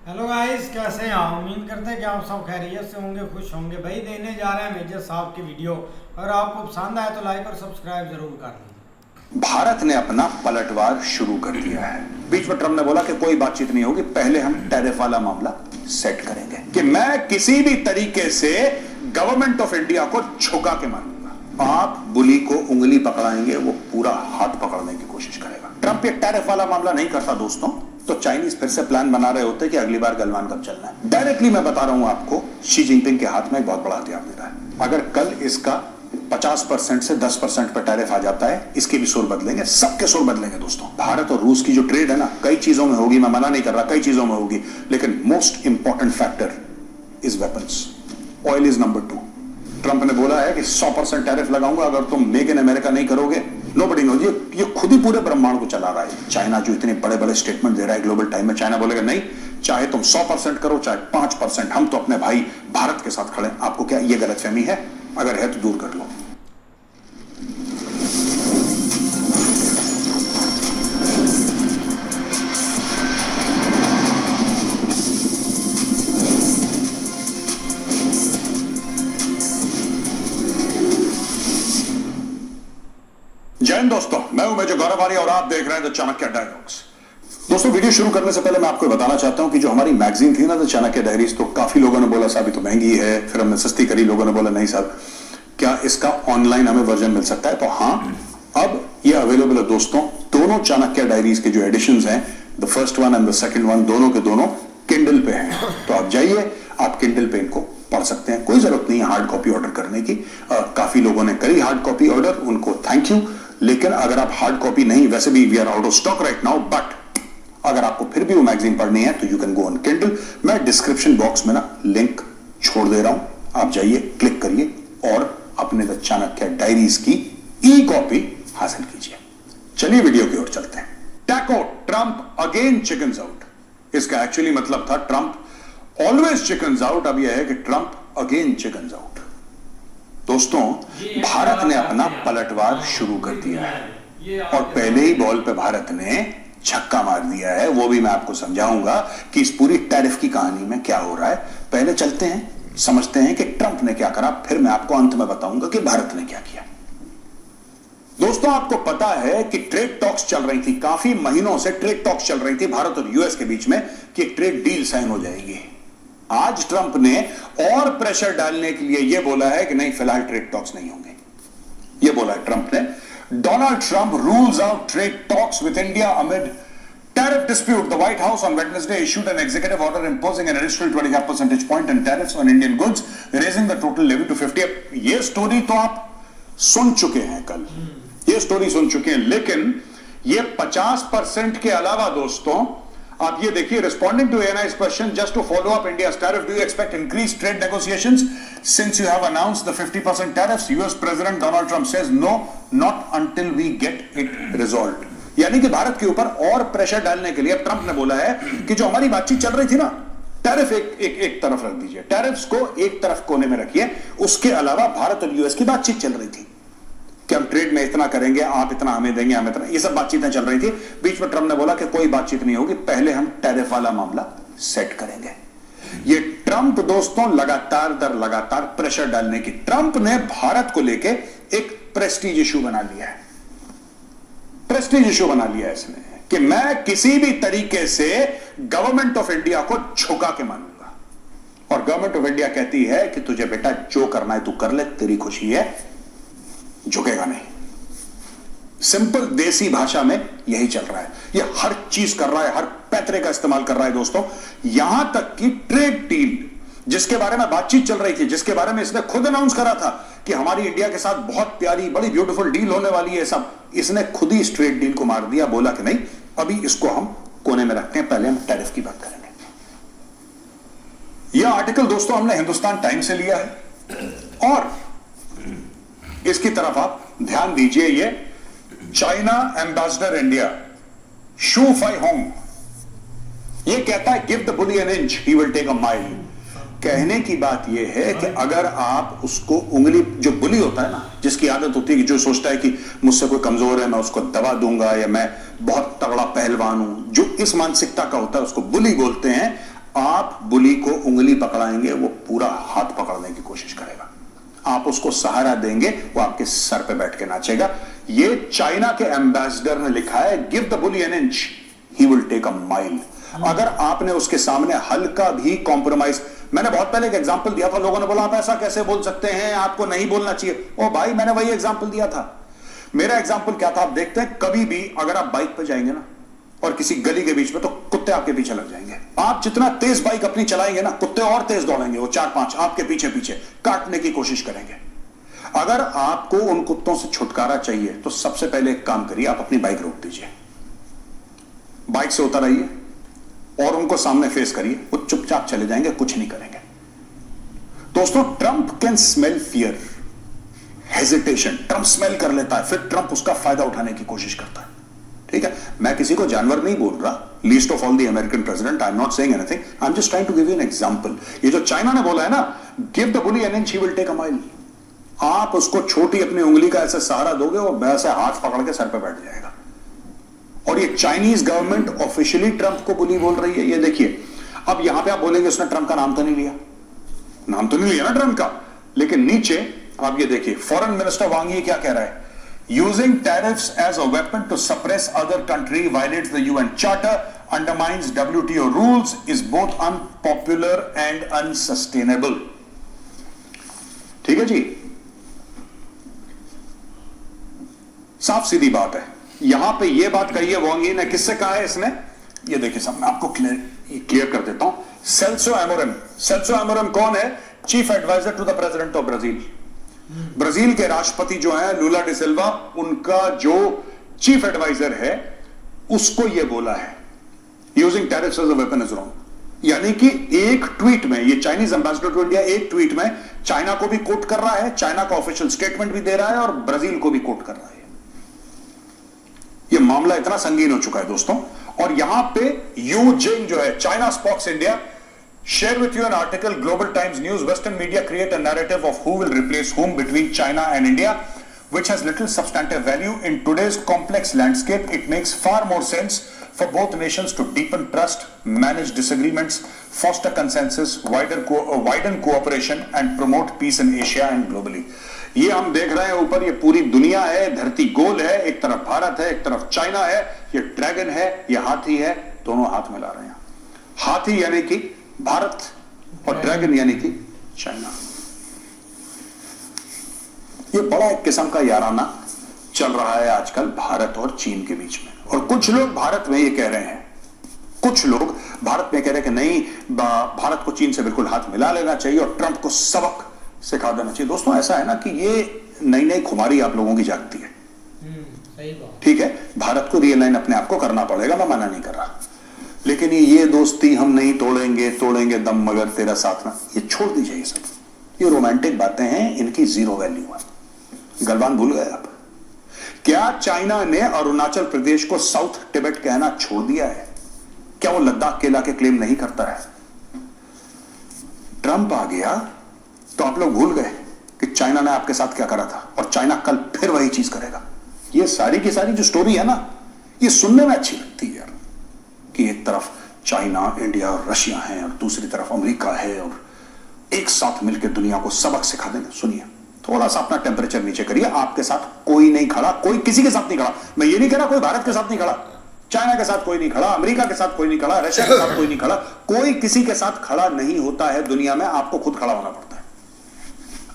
Hello guys, कैसे हैं आप? उम्मीद करते हैं कि आप सब खैरियत से होंगे, खुश होंगे। भाई देने जा रहे हैं मेजर साहब की वीडियो। अगर आपको पसंद आए तो लाइक और सब्सक्राइब जरूर कर लीजिए। भारत ने अपना पलटवार शुरू कर दिया है। बीच में ट्रंप ने बोला कि कोई बातचीत नहीं होगी, पहले हम टैरिफ वाला मामला सेट करेंगे, कि मैं किसी भी तरीके से गवर्नमेंट ऑफ इंडिया को झुका के मानूंगा। आप बुली को उंगली पकड़ाएंगे, वो पूरा हाथ पकड़ने की कोशिश करेगा। ट्रंप ये टैरिफ वाला मामला नहीं करता दोस्तों, तो चाइनीज फिर से प्लान बना रहे होते कि अगली बार गलवान कब चलना है। डायरेक्टली मैं बता रहा हूं आपको, शी जिनपिंग के हाथ में एक बहुत बड़ा हथियार दे रहा है। अगर कल इसका 50% से 10% पर टैरिफ आ जाता है, इसके भी सुर बदलेंगे, सबके सुर बदलेंगे दोस्तों। भारत और रूस की जो ट्रेड है ना, कई चीजों में होगी, मैं मना नहीं कर रहा, कई चीजों में होगी, लेकिन most important factor is weapons. Oil is number 2। Trump ने बोला है कि 100% टैरिफ लगाऊंगा अगर तुम मेक इन अमेरिका नहीं करोगे। Nobody knows. ये खुद ही पूरे ब्रह्मांड को चला रहा है। चाइना जो इतने बड़े बड़े स्टेटमेंट दे रहा है ग्लोबल टाइम में, चाइना बोलेगा नहीं, चाहे तुम 100% करो चाहे 5%, हम तो अपने भाई भारत के साथ खड़े हैं। आपको क्या ये गलतफहमी है? अगर है तो दूर कर लो। जय हिंद दोस्तों, मैं हूं मेजर गौरव आर्य और आप देख रहे हैं द चाणक्य डायलॉग्स। दोस्तों, वीडियो शुरू करने से पहले मैं आपको बताना चाहता हूं कि जो हमारी मैगजीन थी ना द चाणक्य डायरीज, तो काफी लोगों ने बोला साहब ये तो महंगी है, फिर हमने सस्ती करी। लोगों ने बोला नहीं साहब, क्या इसका ऑनलाइन हमें वर्जन मिल सकता है? तो हाँ, अब ये अवेलेबल है दोस्तों। दोनों चाणक्य डायरीज के जो एडिशंस हैं, the first one and the second one, दोनों के दोनों किंडल पे हैं। तो आप जाइए, आप किंडल पे इनको पढ़ सकते हैं। कोई जरूरत नहीं है हार्ड कॉपी ऑर्डर करने की। काफी लोगों ने करी हार्ड कॉपी ऑर्डर, उनको थैंक यू। लेकिन अगर आप हार्ड कॉपी नहीं, वैसे भी we are out of stock right now, but अगर आपको फिर भी वो मैगजीन पढ़नी है तो you can go on Kindle. मैं डिस्क्रिप्शन बॉक्स में ना लिंक छोड़ दे रहा हूं, आप जाइए, क्लिक करिए और अपने द चाणक्य डायरीज की ई कॉपी हासिल कीजिए। चलिए वीडियो की ओर चलते हैं। Taco Trump again chickens out. इसका एक्चुअली मतलब था ट्रंप ऑलवेज चिकन्स आउट। अब यह है कि ट्रंप अगेन चिकन्स आउट। दोस्तों, भारत ने अपना पलटवार शुरू कर दिया है और पहले ही बॉल पे भारत ने छक्का मार दिया है। वो भी मैं आपको समझाऊंगा कि इस पूरी टैरिफ की कहानी में क्या हो रहा है। पहले चलते हैं, समझते हैं कि ट्रंप ने क्या करा, फिर मैं आपको अंत में बताऊंगा कि भारत ने क्या किया। दोस्तों, आपको पता है कि ट्रेड टॉक्स चल रही थी, काफी महीनों से ट्रेड टॉक्स चल रही थी भारत और यूएस के बीच में कि एक ट्रेड डील साइन हो जाएगी। आज ट्रंप ने और प्रेशर डालने के लिए यह बोला है कि नहीं, फिलहाल ट्रेड टॉक्स नहीं होंगे। यह बोला है ट्रंप ने। Donald Trump rules out trade talks with India amid tariff dispute. The White House on Wednesday issued an executive order imposing an additional 25 percentage point in tariffs on Indian goods, raising the total levy to 50. ये story तो आप सुन चुके हैं कल, ये story सुन चुके हैं, लेकिन ये 50% के अलावा दोस्तों, आप ये देखिए, responding to ANI's question, just to follow up India's tariff, do you expect increased trade negotiations since you have announced the 50% tariffs? US President Donald Trump says no, not until we get it resolved. यानी कि भारत के ऊपर और pressure डालने के लिए Trump ने बोला है कि जो हमारी बातचीत चल रही थी ना, टैरिफ एक तरफ रख दीजिए, टैरिफ्स को एक तरफ कोने में रखिए। उसके अलावा भारत और यूएस की बातचीत चल रही थी कि हम ट्रेड में इतना करेंगे, आप इतना हमें देंगे, हम इतना, ये सब बातचीतें चल रही थी। बीच में ट्रंप ने बोला कि कोई बातचीत नहीं होगी, पहले हम टैरिफ वाला मामला सेट करेंगे। ये ट्रंप दोस्तों लगातार दर लगातार प्रेशर डालने की, ट्रंप ने भारत को लेके एक प्रेस्टीज इशू बना लिया है। प्रेस्टीज इशू बना लिया है इसने कि मैं किसी भी तरीके से गवर्नमेंट ऑफ इंडिया को झुका के मानूंगा। और गवर्नमेंट ऑफ इंडिया कहती है कि तुझे बेटा जो करना है तू कर ले, तेरी खुशी है, झुकेगा नहीं। सिंपल देसी भाषा में यही चल रहा है। ये हर चीज कर रहा है, हर पैतरे का इस्तेमाल कर रहा है दोस्तों। यहां तक कि ट्रेड डील जिसके बारे में बातचीत चल रही थी, जिसके बारे में इसने खुद अनाउंस करा था कि हमारी इंडिया के साथ बहुत प्यारी, बड़ी ब्यूटीफुल डील होने वाली है, सब इसने खुद ही इस ट्रेड डील को मार दिया। बोला कि नहीं, अभी इसको हम कोने में रखते हैं, पहले हम टैरिफ की बात करेंगे। यह आर्टिकल दोस्तों हमने हिंदुस्तान टाइम्स से लिया है और इसकी तरफ आप ध्यान दीजिए। ये China ambassador India Xu Feihong, ये कहता है give the bully an inch he will take a mile. कहने की बात यह है कि अगर आप उसको उंगली, जो बुली होता है ना, जिसकी आदत होती है कि जो सोचता है कि मुझसे कोई कमजोर है मैं उसको दबा दूंगा या मैं बहुत तगड़ा पहलवान हूं, जो इस मानसिकता का होता है उसको बुली बोलते हैं। आप बुली को उंगली पकड़ाएंगे, वो पूरा हाथ पकड़ने की कोशिश करेगा। आप उसको सहारा देंगे, वो आपके सर पे बैठ के नाचेगा। ये चाइना के एम्बेसडर ने लिखा है, give the bully an inch, he will take a mile. अगर आपने उसके सामने हल्का भी कॉम्प्रोमाइज, मैंने बहुत पहले एक एग्जांपल दिया था, लोगों ने बोला आप ऐसा कैसे बोल सकते हैं, आपको नहीं बोलना चाहिए। ओ भाई, मैंने वही एग्जांपल दिया था। मेरा एग्जांपल क्या था, आप देखते हैं कभी भी अगर आप बाइक पर जाएंगे ना और किसी गली के बीच में, तो कुत्ते आपके पीछे लग जाएंगे। आप जितना तेज बाइक अपनी चलाएंगे ना, कुत्ते और तेज दौड़ेंगे, वो 4-5 आपके पीछे पीछे काटने की कोशिश करेंगे। अगर आपको उन कुत्तों से छुटकारा चाहिए तो सबसे पहले एक काम करिए, आप अपनी बाइक रोक दीजिए, बाइक से उतर आइए और उनको सामने फेस करिए। वो चुपचाप चले जाएंगे, कुछ नहीं करेंगे। दोस्तों, Trump can smell fear, hesitation. Trump smell कर लेता है, फिर ट्रंप उसका फायदा उठाने की कोशिश करता है। ठीक है, मैं किसी को जानवर नहीं बोल रहा, least of all the American president. I am not saying anything, I am just trying to give you an example. ये जो चाइना ने बोला है ना, give the bully an inch, he will take a mile. आप उसको छोटी अपनी उंगली का ऐसे सहारा दोगे, वो वैसे हाथ पकड़ के सर पे बैठ जाएगा। और ये चाइनीज गवर्नमेंट ऑफिशियली ट्रंप को बुली बोल रही है। ये देखिए, अब यहां पे आप बोलेंगे उसने ट्रंप का नाम तो नहीं लिया, नाम तो नहीं लिया ना ट्रंप का, लेकिन नीचे आप ये देखिए, फॉरेन मिनिस्टर वांग यी क्या कह रहा है, using tariffs as a weapon to suppress other country, violates the UN charter, undermines WTO rules, is both unpopular and unsustainable. ठीक है जी, साफ सीधी बात है। यहां पे ये बात कही है वांग यी ने, किससे कहा है इसने, ये देखिए, सब मैं आपको क्लियर कर देता हूं। सेल्सो एमोरम, सेल्सो एमोरम कौन है, chief adviser to the president of Brazil. Brazil के राष्ट्रपति जो है लूला डी सिल्वा, उनका जो चीफ एडवाइजर है, उसको यह बोला है using tariffs as a weapon is wrong. यानी कि एक ट्वीट में, ये चाइनीज एम्बेसडर टू इंडिया एक ट्वीट में चाइना को भी कोट कर रहा है, चाइना का ऑफिशियल स्टेटमेंट भी दे रहा है और ब्राजील को भी कोट कर रहा है। ये मामला इतना संगीन हो चुका है दोस्तों। और यहां पे यू जिंग जो है, China स्पॉक्स India, share with you an article, Global Times News, Western media create a narrative of who will replace whom between China and India, which has little substantive value. In today's complex landscape, it makes far more sense for both nations to deepen trust, manage disagreements, foster consensus, widen cooperation and promote peace in Asia and globally. ये हम देख रहे हैं ऊपर, ये पूरी दुनिया है, धरती गोल है, एक तरफ भारत है, एक तरफ चाइना है, ये ड्रैगन है, ये हाथी है, दोनों हाथ मिला रहे हैं। हाथी यानी कि भारत और ड्रैगन यानी कि चाइना। ये बड़ा एक किस्म का याराना चल रहा है आजकल भारत और चीन के बीच में। और कुछ लोग भारत में ये कह रहे हैं, कुछ लोग भारत में कह रहे हैं कि नहीं, भारत को चीन से बिल्कुल हाथ मिला लेना चाहिए और ट्रंप को सबक सिखा देना चाहिए। दोस्तों, ऐसा है ना कि ये नई नई खुमारी आप लोगों की जागती है। सही बात। ठीक है, भारत को रियलाइन अपने आप को करना पड़ेगा, मैं मना नहीं कर रहा, लेकिन ये दोस्ती हम नहीं तोड़ेंगे, तोड़ेंगे दम मगर तेरा साथ ना, ये छोड़ दीजिए। ये सब ये रोमांटिक बातें हैं, इनकी जीरो वैल्यू है। गलवान भूल गए आप? क्या चाइना ने अरुणाचल प्रदेश को साउथ टिबेट कहना छोड़ दिया है? क्या वो लद्दाख के इलाके क्लेम नहीं करता है? ट्रंप आ गया तो आप लोग भूल गए कि चाइना ने आपके साथ क्या करा था, और चाइना कल फिर वही चीज करेगा। ये सारी की सारी जो स्टोरी है ना, ये सुनने में अच्छी लगती है यार, कि एक तरफ चाइना, इंडिया और रशिया है और दूसरी तरफ अमेरिका है और एक साथ मिलकर दुनिया को सबक सिखा देंगे। सुनिए, थोड़ा सा अपना टेम्परेचर नीचे करिए। आपके साथ कोई नहीं खड़ा, कोई किसी के साथ नहीं खड़ा। मैं ये नहीं कह रहा कोई भारत के साथ नहीं खड़ा, चाइना के साथ कोई नहीं खड़ा, अमेरिका के साथ कोई नहीं खड़ा, रशिया के साथ कोई नहीं खड़ा, कोई किसी के साथ खड़ा नहीं होता है दुनिया में। आपको खुद खड़ा होना पड़ता है।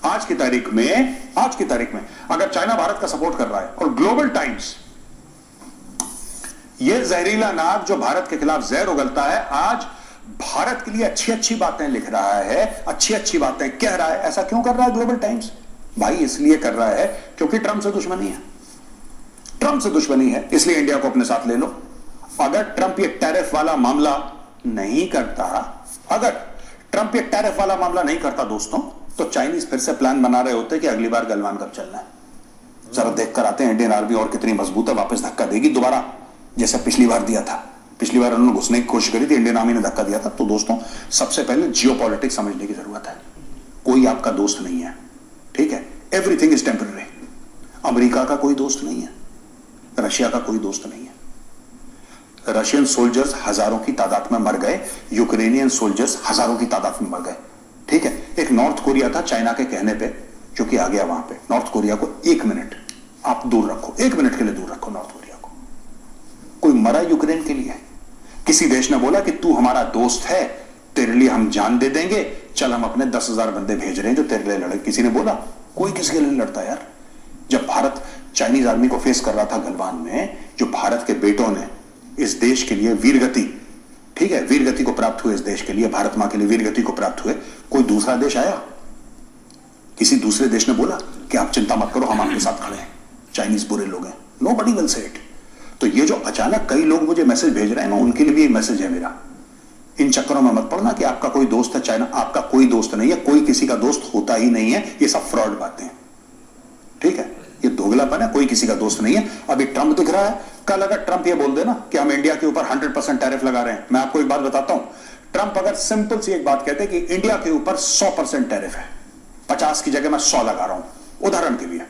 आज की तारीख में अगर चाइना भारत का सपोर्ट कर रहा है और ग्लोबल टाइम्स ये जहरीला नाग जो भारत के खिलाफ जहर उगलता है, आज भारत के लिए अच्छी अच्छी बातें लिख रहा है, अच्छी अच्छी बातें कह रहा है, ऐसा क्यों कर रहा है ग्लोबल टाइम्स? भाई इसलिए कर रहा है क्योंकि ट्रंप से दुश्मनी है। ट्रंप से दुश्मनी है, इसलिए इंडिया को अपने साथ ले लो। अगर ट्रंप ये टैरिफ वाला मामला नहीं करता दोस्तों, तो चाइनीज फिर से प्लान बना रहे होते कि अगली बार गलवान कब चलना है, जरा देख कर आते हैं इंडियन आर्मी और कितनी मजबूत है, वापस धक्का देगी दोबारा, जैसे पिछली बार दिया था। पिछली बार उन्होंने घुसने की कोशिश करी थी, इंडियन आर्मी ने धक्का दिया था। तो दोस्तों, सबसे पहले जियोपॉलिटिक्स समझने की जरूरत है। कोई आपका दोस्त नहीं है, ठीक है? Everything is temporary. अमेरिका का कोई दोस्त नहीं है, रशिया का कोई दोस्त नहीं है। रशियन सोल्जर्स हजारों की तादाद में मर गए, यूक्रेनियन सोल्जर्स हजारों की तादाद में मर गए। ठीक है, एक नॉर्थ कोरिया था चाइना के कहने पे जो कि आ गया वहां पे। नॉर्थ कोरिया को 1 मिनट आप दूर रखो, 1 मिनट के लिए दूर रखो नॉर्थ कोरिया को। कोई मरा यूक्रेन के लिए? किसी देश ने बोला कि तू हमारा दोस्त है, तेरे लिए हम जान दे देंगे, चल हम अपने 10,000 बंदे भेज रहे हैं जो तेरे लिए लड़े? किसी ने बोला? कोई किसी के लिए लड़ता यार। जब भारत चाइनीज आर्मी को फेस कर रहा था गलवान में, जो भारत के बेटों ने इस देश के लिए वीरगति, ठीक है, वीरगति को प्राप्त हुए, इस देश के लिए, भारत मां के लिए वीरगति को प्राप्त हुए, कोई दूसरा देश आया? किसी दूसरे देश ने बोला कि आप चिंता मत करो, हम आपके साथ खड़े हैं, चाइनीज बुरे लोग हैं? Nobody will say it. तो ये जो अचानक कई लोग मुझे मैसेज भेज रहे हैं ना, उनके लिए भी एक मैसेज है मेरा। इन चक्करों में मत पड़ना कि आपका कोई दोस्त है चाइना। आपका कोई दोस्त नहीं है, कोई किसी का दोस्त होता ही नहीं है। ये सब फ्रॉड बातें हैं, ठीक है, ये दोगलापन है। कोई किसी का दोस्त नहीं है। अभी ट्रंप दिख रहा है, कल अगर ट्रंप ये बोल देना कि हम इंडिया के ऊपर 100% टैरिफ लगा रहे हैं, मैं आपको एक बात बताता हूं, ट्रंप अगर सिंपल सी एक बात कहते कि इंडिया के ऊपर 100% टैरिफ है, 50 की जगह मैं 100 लगा रहा हूं उदाहरण के लिए,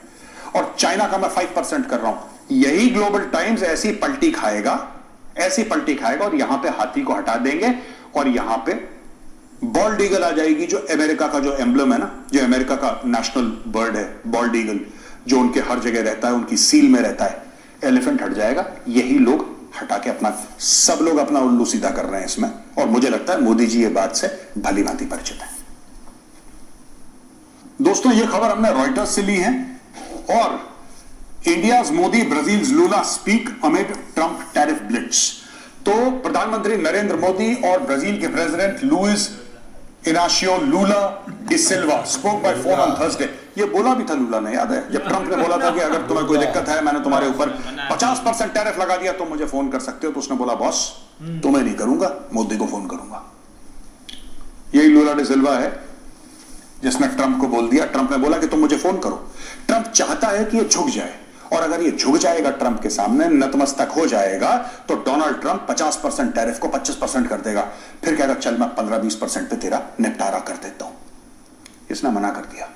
और चाइना का मैं 5% कर रहा हूं, यही ग्लोबल टाइम्स ऐसी पलटी खाएगा, ऐसी पलटी खाएगा, और यहां पे हाथी को हटा देंगे और यहां पे बॉल्ड ईगल आ जाएगी, जो अमेरिका का जो एम्बलम है ना, जो अमेरिका का नेशनल बर्ड है, बॉल्ड ईगल, जो उनके हर जगह रहता है, उनकी सील में रहता है, एलिफेंट हट जाएगा। यही लोग हटा के अपना, सब लोग अपना उल्लू सीधा कर रहे हैं इसमें, और मुझे लगता है मोदी जी ये बात से भली भांति परिचित है। दोस्तों, ये खबर हमने रॉयटर्स से ली है, और India's Modi Brazil Lula speak amid Trump tariff blitz. तो प्रधानमंत्री नरेंद्र मोदी और ब्राजील के president Luiz Inacio Lula da Silva spoke by phone on Thursday. ये बोला भी था लूला ने, याद है जब ट्रंप ने बोला था कि अगर तुम्हें कोई दिक्कत है, मैंने तुम्हारे ऊपर 50% टैरिफ लगा दिया, तुम मुझे फोन कर सकते हो। तो उसने बोला बॉस तुम्हें नहीं करूंगा, मोदी को फोन करूंगा। यही लूला डी सिल्वा है जिसने ट्रंप को बोल दिया। ट्रंप ने बोला कि तुम मुझे फोन करो। ट्रंप चाहता है कि ये झुक जाए, और अगर ये झुक जाएगा ट्रंप के सामने, नतमस्तक हो जाएगा, तो डोनाल्ड ट्रंप 50% टैरिफ को 25% कर देगा। फिर कहेगा चल मैं 15-20% पे तेरा निपटारा कर देता हूं। इसने मना कर दिया।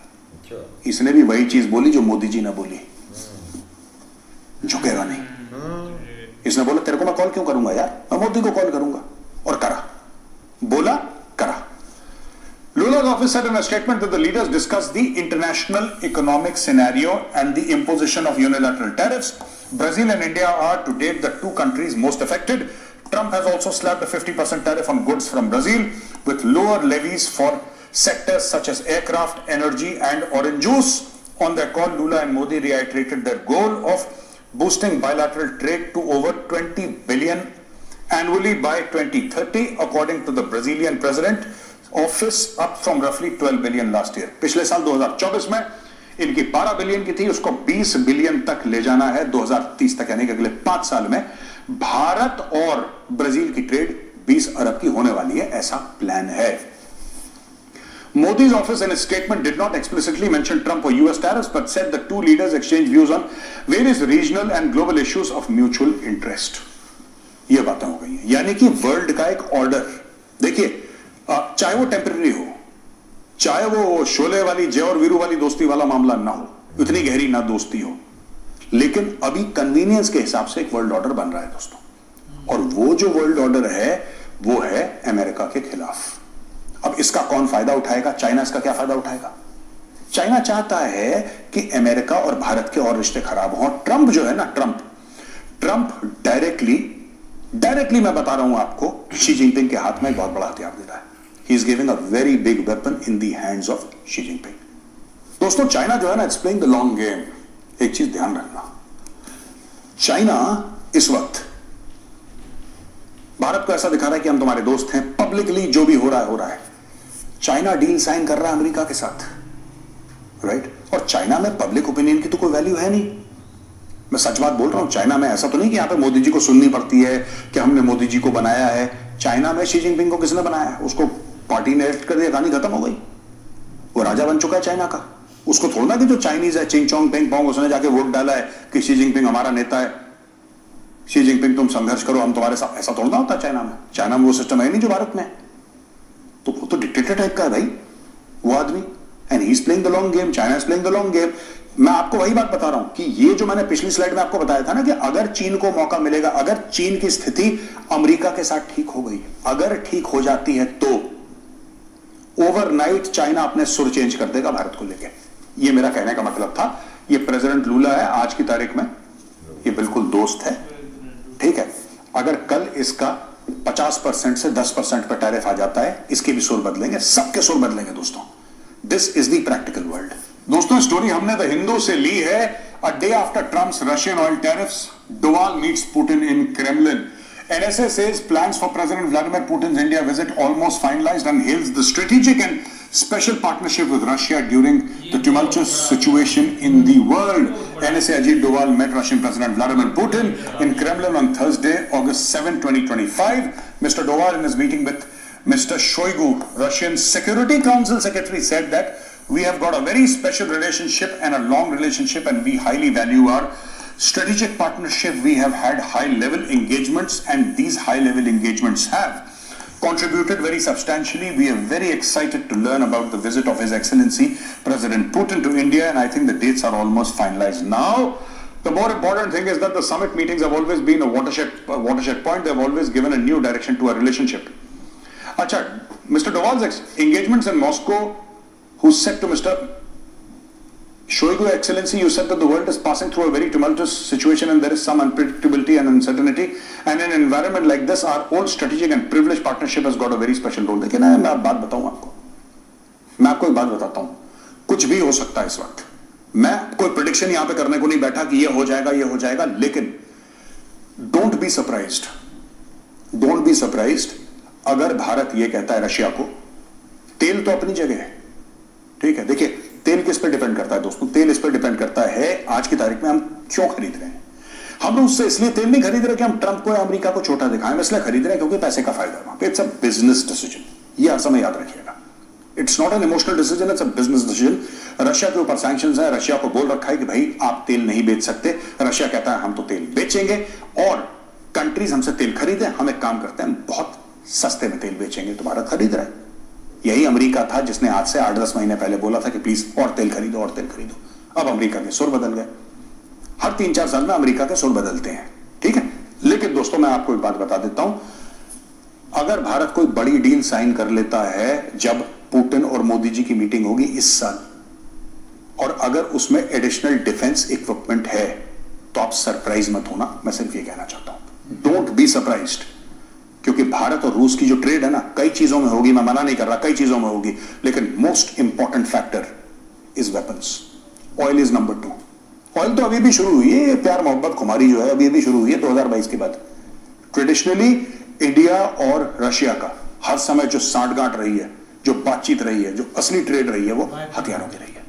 इसने भी वही चीज बोली जो मोदी जी ने बोली, झुकेगा नहीं। इसने बोला तेरे को मैं कॉल क्यों करूंगा यार, मैं मोदी को कॉल करूंगा, और करा, बोला करा। Lula's office said in a statement that the leaders discussed the international economic scenario and the imposition of unilateral tariffs. Brazil and India are to date the two countries most affected. Trump has also slapped a 50% tariff on goods from Brazil, with lower levies for sectors such as aircraft, energy and orange juice. On their call, Lula and Modi reiterated their goal of boosting bilateral trade to over 20 billion annually by 2030, according to the Brazilian president. Office up from रफली 12 billion last year. पिछले साल 2024 में इनकी 12 billion की थी, उसको 20 billion तक ले जाना है 2030 तक, यानी कि अगले 5 साल में भारत और ब्राजील की ट्रेड 20 अरब की होने वाली है, ऐसा प्लान है। Modi's office in a statement did not explicitly mention Trump or US tariffs, but said the two leaders exchanged views on various regional and global issues of mutual interest. ये बातें हो गई हैं, यानी कि वर्ल्ड का एक ऑर्डर। देखिए, चाहे वो टेम्पररी हो, चाहे वो शोले वाली, जय और वीरू वाली दोस्ती वाला मामला ना हो, इतनी गहरी ना दोस्ती हो, लेकिन अभी कन्वीनियंस के हिसाब से एक वर्ल्ड ऑर्डर बन रहा है दोस्तों, और वो जो वर्ल्ड ऑर्डर है वो है अमेरिका के खिलाफ। अब इसका कौन फायदा उठाएगा? चाइना इसका क्या फायदा उठाएगा? चाइना चाहता है कि अमेरिका और भारत के और रिश्ते खराब हों। ट्रंप जो है ना, ट्रंप डायरेक्टली मैं बता रहा हूं आपको, शी जिनपिंग के हाथ में एक बहुत बड़ा हथियार दे रहा है। He is giving a very big weapon in the hands of Xi Jinping. दोस्तों, चाइना जो है ना, it's playing the long game. एक चीज ध्यान रखना, चाइना इस वक्त भारत को ऐसा दिखा रहा है कि हम तुम्हारे दोस्त हैं, पब्लिकली जो भी हो रहा है। चाइना डील साइन कर रहा है अमेरिका के साथ, राइट? और चाइना में पब्लिक ओपिनियन की तो कोई वैल्यू है नहीं। मैं सच बात बोल रहा हूं। चाइना में ऐसा तो नहीं कि यहां पे मोदी जी को सुननी पड़ती है कि हमने मोदी जी को बनाया है। चाइना में शी जिनपिंग को किसने बनाया है? उसको पार्टी ने अरेस्ट कर दिया, कहानी खत्म हो गई। वो राजा बन चुका है चाइना का। उसको थोड़ा कि जो चाइनीज है, चिंग चोंग पिंग पोंग, उसने जाके वोट डाला है कि शी जिनपिंग हमारा नेता है, शी जिनपिंग तुम संघर्ष करो, हम तुम्हारे साथ। ऐसा थोड़ा होता है चाइना में। चाइना में वो सिस्टम है नहीं जो भारत में। तो वो तो डिक्टेटर टाइप का है भाई वो आदमी। And he is playing the long game, China is playing the long game. मैं आपको वही बात बता रहा हूं कि ये जो मैंने पिछली स्लाइड में आपको बताया था ना कि अगर चीन को मौका मिलेगा, अगर चीन की स्थिति अमेरिका के साथ ठीक हो गई, अगर ठीक हो जाती है तो ओवरनाइट चाइना अपने सुर चेंज कर देगा भारत को लेके। ये मेरा कहने का मतलब था। ये प्रेसिडेंट लूला है आज की तारीख में, ये बिल्कुल दोस्त है, ठीक है। अगर कल इसका 50% से 10% पर टैरिफ आ जाता है, इसके भी सुर बदलेंगे, सबके सुर बदलेंगे दोस्तों। This is the practical world. दोस्तों स्टोरी हमने द हिंदू से ली है। A day after Trump's Russian oil tariffs, Doval meets Putin in Kremlin. NSA says plans for President Vladimir Putin's India visit almost finalized and hails the strategic and special partnership with Russia during the tumultuous situation in the world. NSA Ajit Doval met Russian President Vladimir Putin in Kremlin on Thursday, August 7, 2025. Mr. Doval, in his meeting with Mr. Shoigu, Russian Security Council Secretary, said that we have got a very special relationship and a long relationship, and we highly value our strategic partnership. We have had high-level engagements, and these high-level engagements have contributed very substantially. We are very excited to learn about the visit of His Excellency President Putin to India, and I think the dates are almost finalized now. The more important thing is that the summit meetings have always been a watershed point. They have always given a new direction to our relationship. Acha, Mr. Doval's engagements in Moscow, who said to Mr. Shoigu, Excellency, you said that the world is passing through a very tumultuous situation and there is some unpredictability and uncertainty. And in an environment like this, our own strategic and privileged partnership has got a very special role. लेकिन मैं बात बताऊं आपको, मैं आपको एक बात बताता हूं, कुछ भी हो सकता है इस वक्त। मैं कोई प्रेडिक्शन यहां पे करने को नहीं बैठा कि ये हो जाएगा, लेकिन डोंट बी सरप्राइज्ड अगर भारत ये कहता है रशिया को, तेल तो अपनी जगह है, ठीक है। देखिए तेल किस पे डिपेंड करता है दोस्तों, तेल इस पे डिपेंड करता है आज की तारीख में हम क्यों खरीद रहे हैं। हम उससे इसलिए तेल नहीं खरीद रहे कि हम ट्रंप को या अमेरिका को छोटा दिखाएं, इसलिए खरीद रहे हैं क्योंकि पैसे का फायदा है वहां पे। इट्स अ बिजनेस डिसीजन, ये हर समय याद रखिएगा। It's not an emotional decision, it's a business decision. Russia के ऊपर सैंक्शंस है, रशिया को बोल रखा है कि भाई आप तेल नहीं बेच सकते। रशिया कहता है हम तो तेल बेचेंगे, और कंट्रीज हमसे तेल खरीदे, हम एक काम करते हैं बहुत सस्ते में तेल बेचेंगे, तो भारत खरीद रहा है। यही अमेरिका था जिसने आज से 8-10 महीने पहले बोला था कि प्लीज और तेल खरीदो। अब अमेरिका के सुर बदल गए। हर 3-4 साल में अमेरिका के सुर बदलते हैं, ठीक है। लेकिन दोस्तों मैं आपको एक बात बता देता हूं, अगर भारत कोई बड़ी डील साइन कर लेता है जब पुतिन और मोदी जी की मीटिंग होगी इस साल, और अगर उसमें एडिशनल डिफेंस इक्विपमेंट है, तो आप सरप्राइज मत होना। मैं सिर्फ ये कहना चाहता हूं, डोंट बी सरप्राइज्ड, क्योंकि भारत और रूस की जो ट्रेड है ना, कई चीजों में होगी, मैं मना नहीं कर रहा, कई चीजों में होगी, लेकिन most important factor is weapons. Oil is number 2। Oil तो अभी भी शुरू हुई है, प्यार मोहब्बत खुमारी जो है अभी भी शुरू हुई है 2022 के बाद। ट्रेडिशनली इंडिया और रशिया का हर समय जो सांठगांठ रही है, जो बातचीत रही है, जो असली ट्रेड रही है, वो हथियारों की रही है।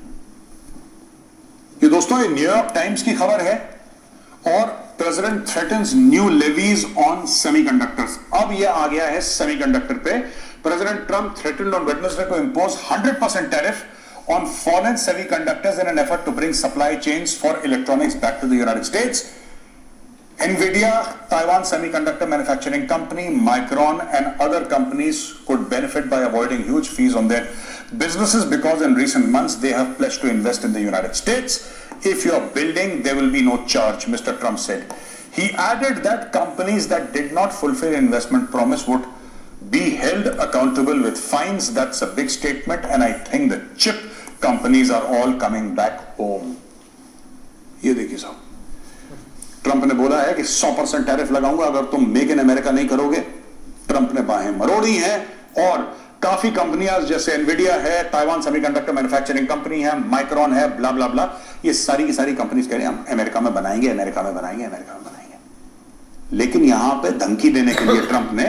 ये दोस्तों ये न्यूयॉर्क टाइम्स की खबर है, और president threatens new levies on semiconductors. अब ये आ गया है सेमीकंडक्टर पे। President Trump threatened on Wednesday to impose 100% tariff on foreign semiconductors in an effort to bring supply chains for electronics back to the United States. Nvidia, Taiwan semiconductor manufacturing company, Micron and other companies could benefit by avoiding huge fees on their businesses because in recent months they have pledged to invest in the United States. If you are building, there will be no charge, Mr. Trump said. He added that companies that did not fulfill investment promise would be held accountable with fines. That's a big statement, and I think the chip companies are all coming back home. ये देखिए साहब, Trump ने बोला है कि 100% tariff लगाऊंगा अगर तुम मेक इन अमेरिका नहीं करोगे। ट्रंप ने बाहें मरोड़ी हैं, और काफी कंपनियां जैसे एनवीडिया है, ताइवान सेमीकंडक्टर मैन्युफैक्चरिंग कंपनी है, माइक्रॉन है, ब्ला ब्ला ब्ला, ये सारी की सारी कंपनीज कह रही हैं हम अमेरिका में बनाएंगे, अमेरिका में बनाएंगे, अमेरिका में बनाएंगे। लेकिन यहां पे धमकी देने के लिए ट्रंप ने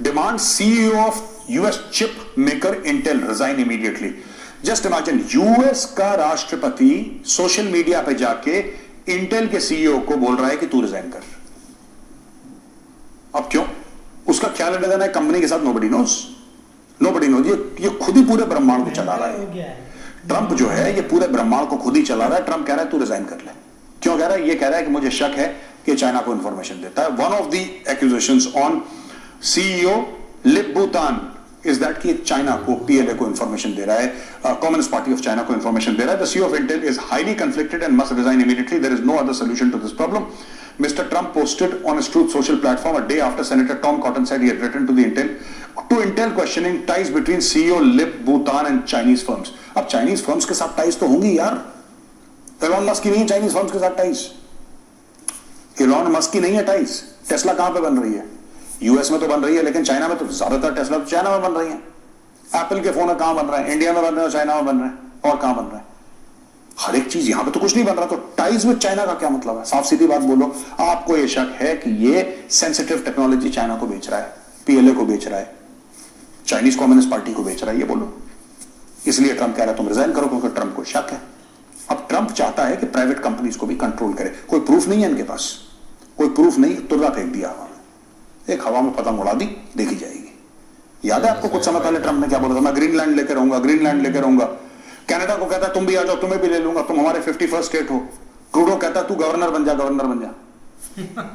demand CEO of US chip maker Intel resign immediately. Just imagine, US का राष्ट्रपति सोशल मीडिया पे जाके इंटेल के CEO को बोल रहा है कि तू रिजाइन कर। अब क्यों? उसका क्या लेना देना है कंपनी के साथ? Nobody knows. ये खुद ही पूरे ब्रह्मांड को चला रहा है। ट्रंप जो है ये पूरे ब्रह्मांड को खुद ही चला रहा है। ट्रंप कह रहा है तू रिजाइन कर ले। क्यों कह रहा है? ये कह रहा है कि मुझे शक है कि चाइना को इंफॉर्मेशन देता है। One of the accusations on CEO Lip Bu Tan is that कि चाइना को, पीएलए को इंफॉर्मेशन दे रहा है, कम्युनिस्ट पार्टी ऑफ चाइना को इंफॉर्मेशन दे रहा है, the CEO of Intel is highly conflicted and must resign immediately, there is no other solution to this problem. Mr. Trump posted on his Truth Social platform a day after Senator Tom Cotton said he had written to Intel questioning ties between CEO Lip Bhutan and Chinese firms. अब Chinese firms के साथ ties तो होंगी यार. Elon Musk की नहीं है Chinese firms के साथ ties. Elon Musk की नहीं है ties. Tesla कहाँ पे बन रही है? यूएस में तो बन रही है, लेकिन चाइना में तो ज्यादातर टेस्ला तो चाइना में बन रही है. एप्पल के फोन कहां बन रहे हैं? इंडिया में बन रहे हैं, चाइना में बन रहे हैं, और कहां बन रहे हैं? हर एक चीज यहां पे तो कुछ नहीं बन रहा. तो टाइज विद चाइना का क्या मतलब है? साफ सीधी बात बोलो. आपको ये शक है कि ये सेंसिटिव टेक्नोलॉजी चाइना को बेच रहा है, पीएलए को बेच रहा है, चाइनीज कम्युनिस्ट पार्टी को बेच रहा है, ये बोलो. इसलिए ट्रंप कह रहा है तुम रिजाइन करो, क्योंकि ट्रंप को शक है. अब ट्रंप चाहता है कि प्राइवेट कंपनीज को भी कंट्रोल करे. कोई प्रूफ नहीं है इनके पास, कोई प्रूफ नहीं, तुर्रा फेंक दिया, एक हवा में पतंग उड़ा दी, देखी जाएगी. याद है आपको कुछ समय पहले ट्रंप ने क्या बोला था? मैं ग्रीनलैंड लेकर रहूंगा, ग्रीनलैंड लेकर रहूंगा. कनाडा को कहता तुम भी आ जाओ, तुम्हें भी ले लूंगा, तुम हमारे 51st स्टेट हो. ट्रूडो कहता तू गवर्नर बन जा, गवर्नर बन जा.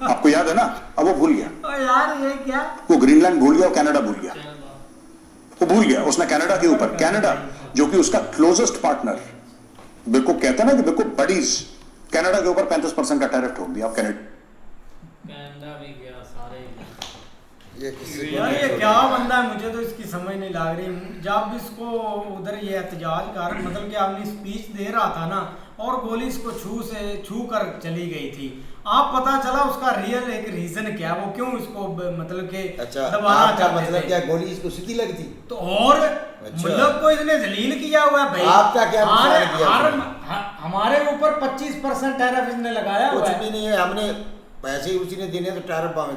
आपको याद है ना? अब वो भूल गया यार. ये क्या, वो ग्रीनलैंड भूल गया और कनाडा भूल गया. वो भूल गया उसने कनाडा के ऊपर. कनाडा जो कि उसका क्लोजेस्ट पार्टनर, बिल्कुल कहते हैं ना कि बिल्कुल बडीज, कनाडा के ऊपर 35% का टैरिफ ठोक दिया. कनाडा भी गया, सारे यार ये क्या बंदा है, मुझे तो इसकी समझ नहीं लग रही. जब इसको उधर ये एहतजाज कर, मतलब कि आपने स्पीच दे रहा था ना, और गोली इसको छू कर चली गई थी. आप पता चला उसका रियल एक रीजन क्या, वो क्यों इसको मतलब के दबाना चाहते मतलब थे. क्या गोली इसको सीधी लगी थी? तो और मुल्क को इसने जलील किया हुआ है भाई. आपका क्या हमारे ऊपर 25% टैरिफ इसने लगाया हुआ है. कुछ भी नहीं है, हमने पैसे उसी ने देने तो टैरिफ पावे.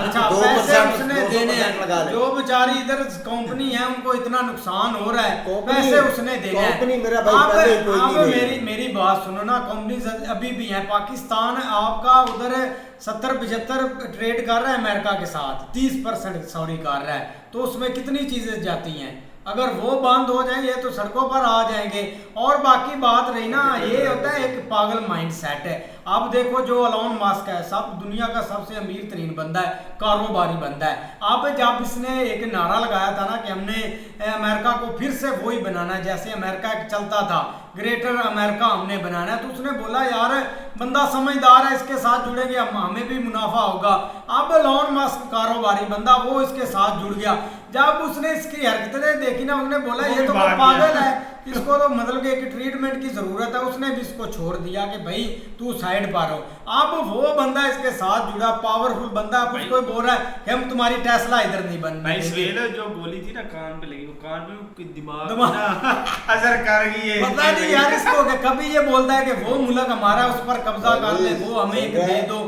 अच्छा, पैसे उसने देने हैं. जो बेचारी इधर कंपनी है उनको इतना नुकसान हो रहा है, पैसे उसने देने हैं. कंपनी मेरा भाई पहले कोई नहीं है. मेरी बात सुनो ना. कंपनी अभी भी है. पाकिस्तान आपका उधर 70-75 ट्रेड कर रहा है अमेरिका के साथ, 30% सॉरी कर रहा है. तो उसमें कितनी चीजें जाती हैं. अगर वो बंद हो जाए ये तो सड़कों पर आ जाएंगे. और बाकी बात रही ना, ये होता है एक पागल माइंड सेट है. आप देखो जो एलोन मस्क है, सब दुनिया का सबसे अमीर तरीन बंदा है, कारोबारी बंदा है. अब जब इसने एक नारा लगाया था ना कि हमने अमेरिका को फिर से वही बनाना है जैसे अमेरिका चलता था, ग्रेटर अमेरिका हमने बनाना है, तो उसने बोला यार बंदा समझदार है, इसके साथ जुड़ेंगे हमें भी मुनाफा होगा. अब एलोन मस्क कारोबारी बंदा, वो इसके साथ जुड़ गया. जब उसने इसकी हरकतें देखी ना, उसने बोला ये तो पागल है, इसको तो मतलब कि एक ट्रीटमेंट की जरूरत है. उसने भी इसको छोड़ दिया कि भाई तू साइड पर हो. अब वो बंदा इसके साथ जुड़ा, पावरफुल बंदा, अब उसको बोल रहा है कि हम तुम्हारी टेस्ला इधर नहीं बन. भाई स्वेल जो गोली थी ना कान पे लगी, वो कान पे दिमाग असर कर गई है. पता नहीं यार इसको, कभी ये बोलता है कि वो मुल्क हमारा, उस पर कब्जा कर ले, वो हमें एक दे दो.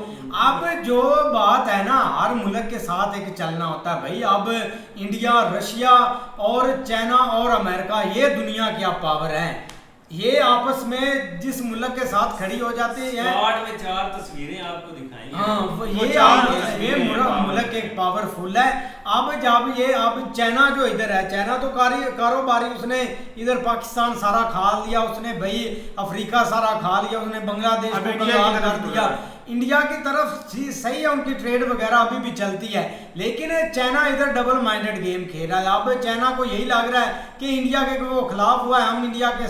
अब जो बात है ना, हर मुल्क के साथ एक चलना होता है भाई. अब इंडिया, रशिया और चाइना और अमेरिका, ये दुनिया की आप पावर हैं. ये आपस में जिस मुल्क के साथ खड़ी हो जाती है. में 4 तस्वीरें आपको दिखाई. हाँ, ये मुल्क एक पावरफुल है. अब जब ये अब चाइना जो इधर है, चाइना तो कारोबारी, उसने इधर पाकिस्तान सारा खा लिया, उसने भाई अफ्रीका सारा खा लिया, उसने बांग्लादेश को कंगाल कर दिया. इंडिया की तरफ सही है, उनकी ट्रेड वगैरह अभी भी चलती है, लेकिन चाइना इधर डबल माइंडेड गेम खेल रहा है. अब चाइना को यही लग रहा है कि इंडिया के वो खिलाफ हुआ है, हम इंडिया के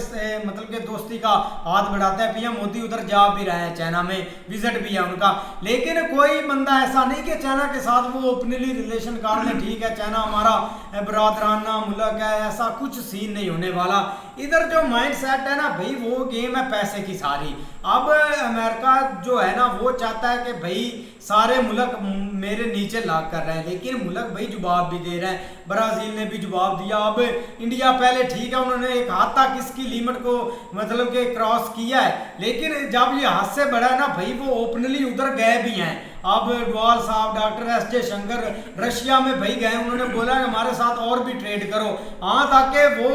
मतलब के दोस्ती का हाथ बढ़ाते हैं. पीएम मोदी उधर जा भी रहे हैं, चाइना में विजिट भी है उनका. लेकिन कोई बंदा ऐसा नहीं कि चाइना के साथ वो ओपनली रिलेशन कर ले, ठीक है चाइना हमारा बरादराना मुल्क है, ऐसा कुछ सीन नहीं होने वाला. इधर जो माइंड सेट है ना भाई, वो गेम है पैसे की सारी. अब अमेरिका जो है ना, वो चाहता है कि भाई सारे मुल्क मेरे नीचे लाग कर रहे हैं, लेकिन मुल्क भाई जवाब भी दे रहे हैं. ब्राजील ने भी जवाब दिया. अब इंडिया पहले ठीक है, उन्होंने एक हाथ तक इसकी लिमिट को मतलब के क्रॉस किया है, लेकिन जब ये हाथ से बढ़ा है ना भाई, वो ओपनली उधर गए भी हैं. अब डोवाल साहब, डॉक्टर एस जयशंकर रशिया में भाई गए, उन्होंने बोला कि हमारे साथ और भी ट्रेड करो. हाँ, ताकि वो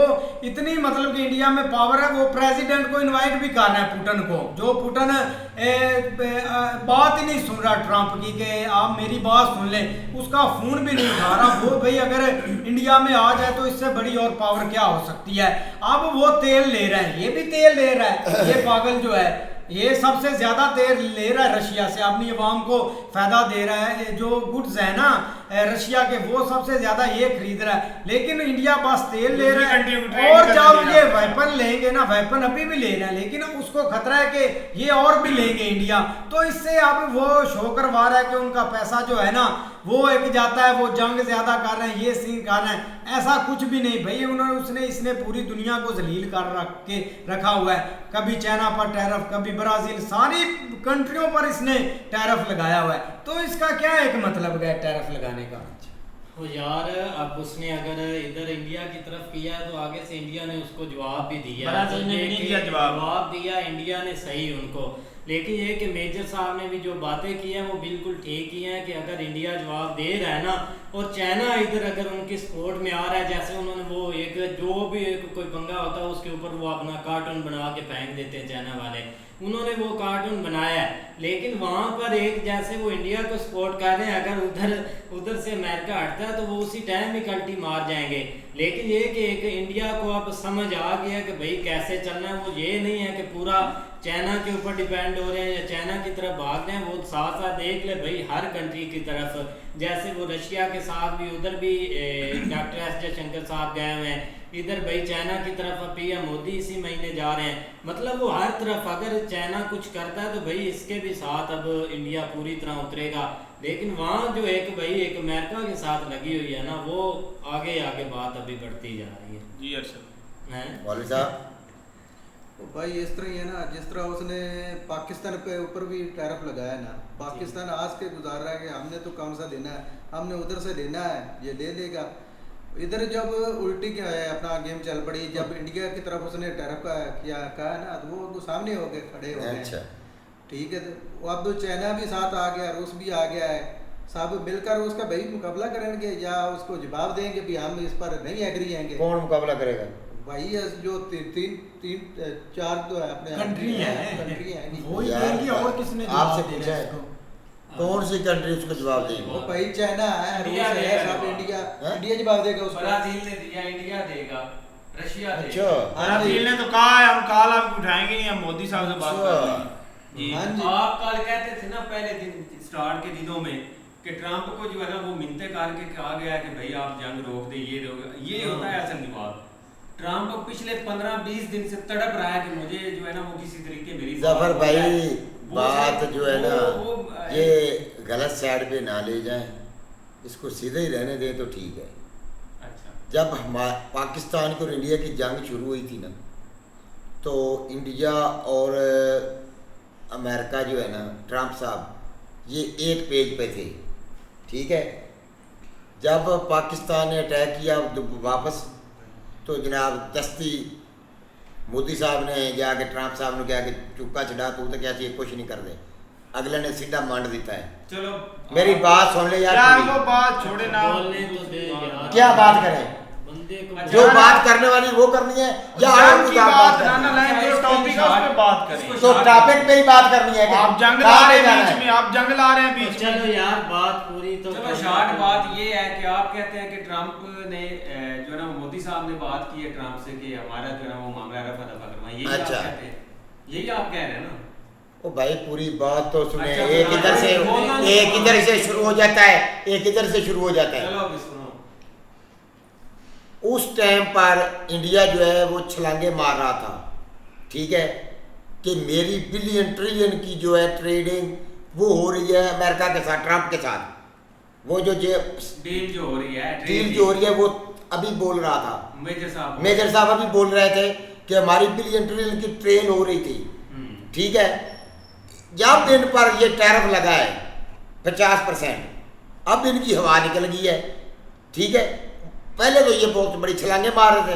इतनी मतलब कि इंडिया में पावर है, वो प्रेसिडेंट को इनवाइट भी कर रहे हैं, पुतिन को. जो पुतिन बात ही नहीं सुन रहा ट्रंप की कि आप मेरी बात सुन लें, उसका फोन भी नहीं उठा रहा. वो भाई अगर इंडिया में आ जाए तो इससे बड़ी और पावर क्या हो सकती है. अब वो तेल ले रहे हैं, ये भी तेल ले रहा है, ये पागल जो है ये सबसे ज्यादा तेल ले रहा है रशिया से, अपनी अवाम को फायदा दे रहा है. जो गुड्स है ना, रशिया के, वो सबसे ज्यादा ये खरीद रहा है, लेकिन इंडिया बस तेल ले रहा है। दूसरी कंट्री और को जब ट्रेड ये करने वेपन लेंगे ना, वेपन अभी भी ले रहे हैं, लेकिन उसको खतरा है कि ये और भी लेंगे इंडिया, तो इससे अब वो शो करवा रहा है कि उनका पैसा जो है ना वो एक जाता है, वो जंग ज्यादा कर रहे हैं, ये सीन कर रहे हैं। ऐसा कुछ भी नहीं भाई, उन्होंने इसने पूरी दुनिया को जलील कर रखा हुआ है। कभी चाइना पर टैरिफ, कभी ब्राजील, सारी कंट्रियों पर इसने टैरिफ लगाया हुआ है। तो इसका क्या एक मतलब है टैरिफ लगाने का? तो यार अब उसने अगर इधर इंडिया की तरफ किया है तो आगे से इंडिया ने उसको जवाब भी दिया, ब्राजील ने भी नहीं दिया जवाब दिया इंडिया ने सही उनको। लेकिन ये कि मेजर साहब ने भी जो बातें की हैं वो बिल्कुल ठीक ही हैं कि अगर इंडिया जवाब दे रहा है ना और चाइना इधर अगर उनकी सपोर्ट में आ रहा है, जैसे उन्होंने वो एक जो भी एक कोई पंगा होता है उसके ऊपर वो अपना कार्टून बना के फेंक देते हैं चाइना वाले, उन्होंने वो कार्टून बनाया है। लेकिन वहाँ पर एक जैसे वो इंडिया को सपोर्ट कर रहे हैं, अगर उधर से अमेरिका हटता है तो वो उसी टाइम ही कल्टी मार जाएंगे। लेकिन ये कि एक इंडिया को अब समझ आ गया कि भाई कैसे चलना है, वो ये नहीं है कि पूरा चाइना के ऊपर डिपेंड हो रहे हैं या चाइना की तरफ भाग रहे हैं। वो साथ साथ देख ले भाई हर कंट्री की तरफ, जैसे वो रशिया के साथ भी उधर भी डॉक्टर एस जयशंकर साहब गए हुए हैं, इधर भाई चाइना की तरफ पीएम मोदी इसी महीने जा रहे हैं। मतलब वो हर तरफ अगर चाइना कुछ करता है तो भाई इसके भी साथ अब इंडिया पूरी तरह उतरेगा। लेकिन वहाँ जो एक भाई एक अमेरिका के साथ लगी हुई है ना, वो आगे आगे बात अभी बढ़ती जा रही है। जी अरशद हैं मौलवी साहब, तो भाई इस तरह ही है ना, जिस तरह उसने पाकिस्तान पे ऊपर भी टैरिफ लगाया ना, पाकिस्तान आज के गुजार रहा है कि हमने तो कम सा देना है, हमने उधर से लेना है, ये ले लेगा। इधर जब उल्टी क्या है अपना गेम चल पड़ी, जब इंडिया की तरफ उसने टैरिफ का किया कहा ना तो वो सामने हो गए, खड़े हो गए। अच्छा ठीक है, तो अब तो चाइना भी साथ आ गया, रूस भी आ गया है, सब मिलकर उसका भाई मुकाबला करेंगे या उसको जवाब देंगे भी हम इस पर नहीं एग्री हैंगे। कौन मुकाबला करेगा? भाई जो तीन चार तो है अपने कंट्री है वो ही यार, देंगी, और किसने आपसे जवाब देना पूछा है इसको? कौन सी कंट्री उसको जवाब देगी? वो भाई चाइना है, इंडिया रूस है, देगा सब जवाब। इंडिया जवाब देगा उसको। ब्राजील ने दिया, इंडिया देगा, रशिया अच्छा ब्राजील ने तो कहा है हम कॉल आप उठाएंगे नहीं, हम मोदी साहब से बात कर लेंगे। जी हाँ जी। आप कल कहते थे ना पहले दिन स्टार्ट के दिनों में कि ट्रंप को जो है ना वो मिन्नतें करके कहा गया है कि भाई आप जंग रोक दे, ये रोक, ये होता है असल जवाब। ट्रंप पिछले 15-20 दिन से तड़प रहा है कि मुझे जो है ना वो किसी तरीके मेरी जफर बात भाई हो जाए। वो बात शायद- जो है ना वो- ये गलत साइड पे ना ले जाएं, इसको सीधे ही रहने दें तो ठीक है। अच्छा जब पाकिस्तान की और इंडिया की जंग शुरू हुई थी ना, तो इंडिया और अमेरिका जो है ना, ट्रंप साहब ये एक पेज पे थे, ठीक है। जब पाकिस्तान ने अटैक किया वापस, तो जनाब दस्ती मोदी साहब ने जाके ट्रंप साहब ने कहा कि चुप्पा छड़ा, तू तो क्या चाहिए कुछ नहीं कर दे, अगले ने सीधा मांड देता है। चलो मेरी बात सुन ले यार यार पूरी। वो बात छोड़े ना, बोलने तो दे यार। क्या बात करें? बंदे को जो बात करने वाली वो करनी है या जंग और की की बात बात ना करनी है? लाएं, जो टॉपिक है उस पे बात करें। तो टॉपिक पे ही बात करनी है कि आप जंग ला कहाँ रहे पे जाना हैं बीच है? में, आप जंग ला रहे हैं बीच में। चलो यार बात पूरी तो चलो करनी शॉर्ट है। बात ये है कि आप कहते हैं कि ट्रंप ने जो है ना मोदी साहब ने बात की है ट्रंप से कि हमारा जो है ना वो मामला रफा दफा करवाएं, यही आप अच्छा। कहते हैं, यही आप कह रहे हैं ना? ओ भाई पूरी बात तो सुने, अच्छा, एक इधर से बोलना नहीं एक इधर से शुरू हो जाता है, एक इधर से शुरू हो जाता है। चलो अभी सुनो। उस टाइम पर इंडिया जो है वो छलांगे मार रहा था, ठीक है, कि मेरी बिलियन ट्रिलियन की जो है ट्रेडिंग वो हो रही है अमेरिका के साथ, ट्रंप के साथ। वो जो डील जो हो रही है, डील जो हो रही है वो अभी बोल रहा था, मेजर साहब अभी बोल रहे थे कि हमारी बिलियन ट्रिलियन की ट्रेन हो रही थी, ठीक है। जब इन पर ये टैरिफ लगा है 50%, अब इनकी हवा निकल गई है, ठीक है। पहले तो ये बहुत बड़ी छलांगे मार रहे थे,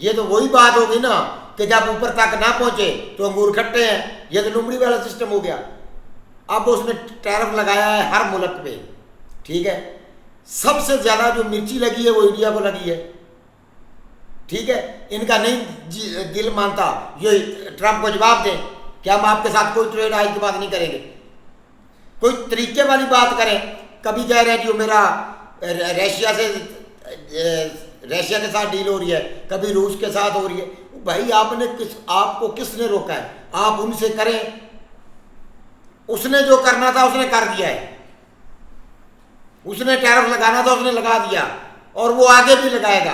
ये तो वही बात हो गई ना कि जब ऊपर तक ना पहुंचे तो अंगूर खट्टे हैं, ये तो लुमड़ी वाला सिस्टम हो गया। अब उसने टैरिफ लगाया है हर मुल्क पे, ठीक है। सबसे ज्यादा जो मिर्ची लगी है वो इंडिया को लगी है, ठीक है। इनका नहीं दिल मानता ये ट्रंप को जवाब दें कि हम आपके साथ कोई ट्रेड आज की बात नहीं करेंगे, कोई तरीके वाली बात करें। कभी कह रहे हैं जो मेरा रशिया के साथ डील हो रही है, कभी रूस के साथ हो रही है। भाई आपको किसने रोका है? आप उनसे करें, उसने जो करना था उसने कर दिया है, उसने टैरिफ लगाना था, उसने लगा दिया और वो आगे भी लगाएगा।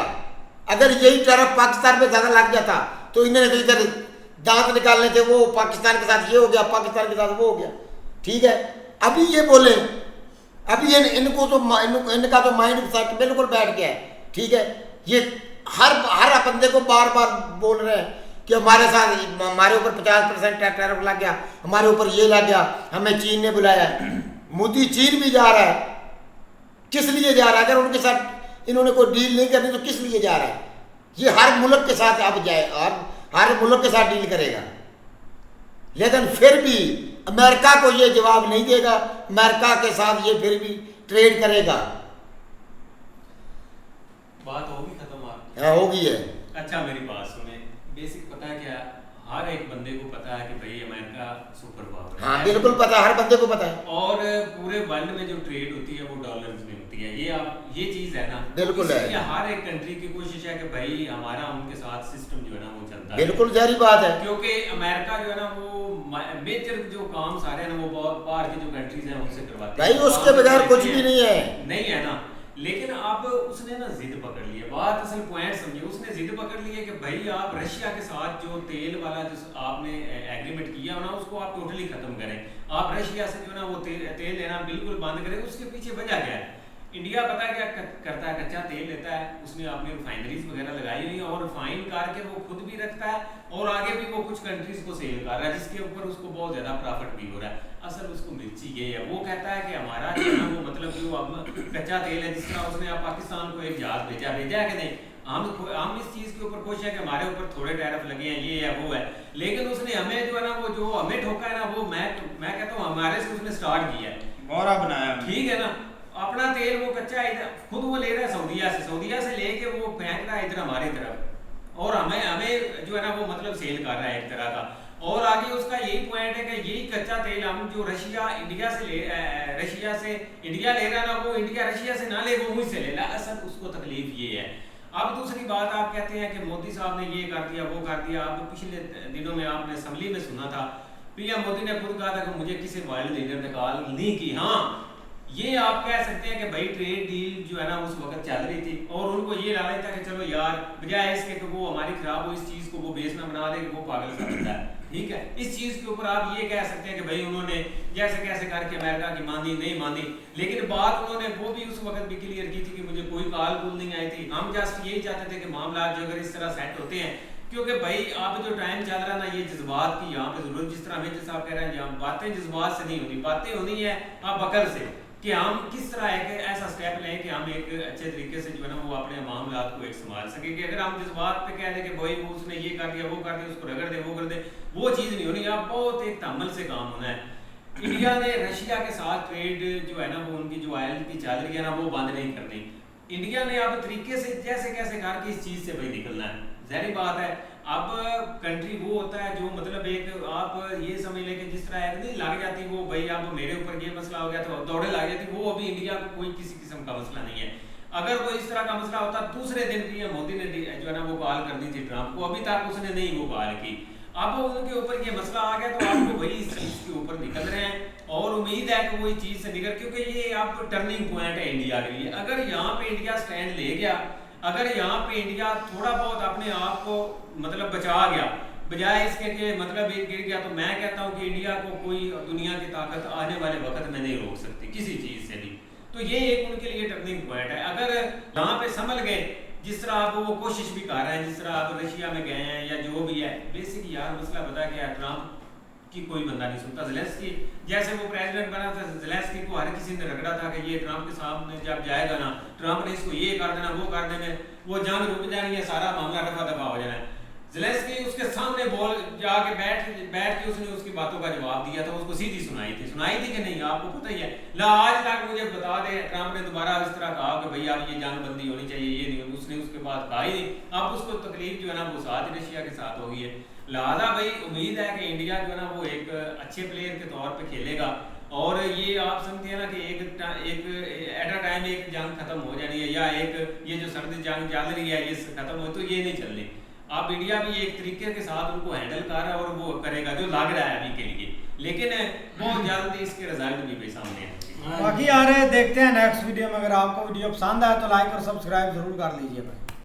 अगर यही टैरिफ पाकिस्तान पे ज़्यादा लग जाता तो इन्होंने तो इधर दांत निकालने थे, वो पाकिस्तान के साथ ये हो गया, पाकिस्तान के साथ वो हो गया। ठीक है, अभी ये बोले, अभी इनको तो इनका तो माइंड सेट बिल्कुल बैठ गया है। ठीक है, ये हर बंदे को बार बार बोल रहे हैं कि हमारे साथ, हमारे ऊपर 50% टैरिफ लग गया, हमारे ऊपर ये लग गया, हमें चीन ने बुलाया। मोदी चीन भी जा रहा है, किस लिए जा रहा है? अगर उनके साथ इन्होंने कोई डील नहीं करनी तो किस लिए जा रहा है? ये हर मुल्क के साथ अब जाए और हर मुल्क के साथ डील करेगा, लेकिन फिर भी अमेरिका को ये जवाब नहीं देगा। अमेरिका के साथ ये फिर भी ट्रेड करेगा। बात होगी खत्म आपकी? हाँ, होगी है। अच्छा मेरी बात सुने, बेसिक पता है क्या, हर एक बंदे को पता है कि भाई अमेरिका सुपर पावर है। हाँ बिल्कुल पता है, हर बंदे को पता है। और पूरे वर्ल्ड में जो ट्रेड होती है वो डॉलर्स में होती है, ये चीज है ना। बिल्कुल है। इसलिए हर एक कंट्री की कोशिश है कि भाई हमारा उनके साथ सिस्टम जो है ना वो चलता है। बिल्कुल जारी बात है, क्योंकि अमेरिका जो है ना वो मेजर जो काम सारे हैं ना वो बाहर की जो कंट्रीज हैं उनसे करवाते हैं भाई उसके बगैर कुछ भी नहीं है। नहीं है ना। लेकिन अब उसने ना जिद पकड़ ली है, बात असल पॉइंट समझिए, उसने जिद पकड़ ली है कि भाई आप रशिया के साथ जो तेल वाला जो आपने एग्रीमेंट किया ना उसको आप टोटली खत्म करें। आप रशिया से जो ना वो तेल लेना बिल्कुल बंद करें। उसके पीछे वजह क्या है? इंडिया पता है क्या करता है? कच्चा तेल लेता है, उसने अपनी रिफाइनरीज वगैरह लगाई हुई और रिफाइन करके वो खुद भी रखता है और आगे भी वो कुछ कंट्रीज को सेल कर रहा है, जिसके ऊपर उसको बहुत ज्यादा प्रॉफिट भी हो रहा है। असल उसको मिर्ची ये है, वो कहता है कि हमारा जो है वो मतलब जो अब कच्चा तेल है, जिस तरह उसने पाकिस्तान को एक जहाज भेजा है कि नहीं, हम इस चीज के ऊपर खुश है कि हमारे ऊपर थोड़े टैरिफ लगे हैं, ये है वो है। लेकिन उसने हमें जो है ना वो जो हमें ठोका है ना वो मैं कहता हूँ हमारे से उसने स्टार्ट किया है, मोहरा बनाया। ठीक है ना। अपना तेल वो कच्चा इधर खुद वो ले रहा है सऊदीया से लेके वो फेंक रहा है इधर हमारी तरफ और हमें जो है ना वो मतलब सेल कर रहा है एक तरह का। और आगे उसका यही पॉइंट है कि यही कच्चा तेल हम जो रशिया से इंडिया ले रहा है ना वो इंडिया रशिया से ना ले, वो मुझसे ले रहा। असल उसको तकलीफ ये है। अब दूसरी बात आप कहते हैं कि मोदी साहब ने ये कर दिया वो कर दिया। अब पिछले दिनों में आपने असेंबली में सुना था पीएम मोदी ने खुद कहा था कि मुझे किसी वर्ल्ड लीडर ने कॉल नहीं की। हाँ ये आप कह सकते हैं कि भाई ट्रेड डील जो है ना उस वक्त चल रही थी और उनको ये लालच था कि चलो यार बजाय इसके कि वो हमारी खराब हो इस चीज को वो बेस ना बना दे कि वो पागल सा बनता है। ठीक है, इस चीज के ऊपर आप ये कह सकते हैं कि भाई उन्होंने जैसे कैसे करके अमेरिका की मानी नहीं मानी, लेकिन बात उन्होंने वो भी उस वक्त भी क्लियर की थी कि मुझे कोई कॉल कूल नहीं आई थी। हम जस्ट यही चाहते थे कि मामला जो अगर इस तरह सेट होते हैं, क्योंकि भाई अब जो टाइम चल रहा है ना ये जज्बात की यहाँ पे जरूरत, जिस तरह मेजर साहब कह रहे हैं यहाँ बातें जज्बात से नहीं होनी, बातें होनी है अब अकल से कि हम किस तरह एक ऐसा स्टेप लें कि हम एक अच्छे तरीके से जो है ना वो अपने मामलात को एक संभाल सकें। कि अगर हम जिस बात पे कह दें कि भाई वो उसने ये कर दिया वो कर दिया, उसको रगड़ दे वो कर दे, वो चीज़ नहीं होनी। आप बहुत एक तअम्मुल से काम होना है। इंडिया ने रशिया के साथ ट्रेड जो है ना वो उनकी जो ऑयल की चल रही है ना वो बंद नहीं करनी। इंडिया ने अब तरीके से जैसे कैसे करके इस चीज़ से भाई निकलना है। ज़ाहिर बात है अब कंट्री वो होता है जो मतलब एक आप ये समझ लें कि जिस तरह एक नहीं लग जाती वो भाई अब मेरे ऊपर ये मसला हो गया तो दौड़े लग जाती, वो अभी इंडिया को कोई किसी किस्म का मसला नहीं है। अगर कोई इस तरह का मसला होता दूसरे दिन पीएम मोदी ने जो है ना वो कॉल कर दी थी ट्रंप को, अभी तक उसने नहीं वो कॉल की। अब उनके ऊपर ये मसला आ गया तो आपको वही इस चीज़ के ऊपर निकल रहे हैं और उम्मीद है कि वो इस चीज़ से निकल, क्योंकि ये आप टर्निंग पॉइंट है इंडिया के लिए। अगर यहाँ पे इंडिया स्टैंड ले गया, अगर यहाँ पे इंडिया थोड़ा बहुत अपने आप को मतलब बचा गया बजाय इसके कि मतलब एक गिर गया, तो मैं कहता हूँ कि इंडिया को कोई दुनिया की ताकत आने वाले वक्त में नहीं रोक सकती किसी चीज़ से भी। तो ये एक उनके लिए टर्निंग पॉइंट है। अगर यहाँ पे संभल गए जिस तरह आप वो कोशिश भी कर रहे हैं, जिस तरह आप रशिया में गए हैं या जो भी है, बेसिक यार मसला बता क्या है, ट्रंप की कोई बंदा नहीं सुनता। ज़ेलेंस्की जैसे वो प्रेसिडेंट बना था, ज़ेलेंस्की को हर किसी ने रगड़ा था कि ये ट्रंप के सामने जब जाएगा ना ट्रंप ने इसको ये कर देना वो कर देना, वो जंग रुक जानी है, सारा मामला रफा दफा हो जाना है। ज़ेलेंस्की उसके सामने बोल जाके बैठ के उसने उसकी बातों का जवाब दिया था, उसको सीधी सुनाई थी कि नहीं आपको पता ही है। ला आज तक मुझे बता दे ट्रंप ने दोबारा इस तरह कहा कि भाई अब ये जंग बंदी होनी चाहिए, ये नहीं, उसने उसके बाद कहा ही नहीं। अब उसको तकलीफ जो है ना वो साथ रशिया के साथ हो गई है। लिहाजा भाई उम्मीद है कि इंडिया जो है ना वो एक अच्छे प्लेयर के तौर पे खेलेगा और ये आप समझते हैं ना कि एक एट अ टाइम एक जंग खत्म हो जानी है या एक ये जो सर्दी जंग चल रही है ये खत्म हो, तो ये नहीं चलनी। अब इंडिया भी एक तरीके के साथ उनको हैंडल कर रहा है और वो करेगा जो लग रहा है अभी के लिए, लेकिन बहुत जल्द इसके रिजल्ट भी सामने आएंगे। हाँ। बाकी यार देखते हैं नेक्स्ट वीडियो में। अगर आपको वीडियो पसंद आए तो लाइक और सब्सक्राइब जरूर कर लीजिए भाई।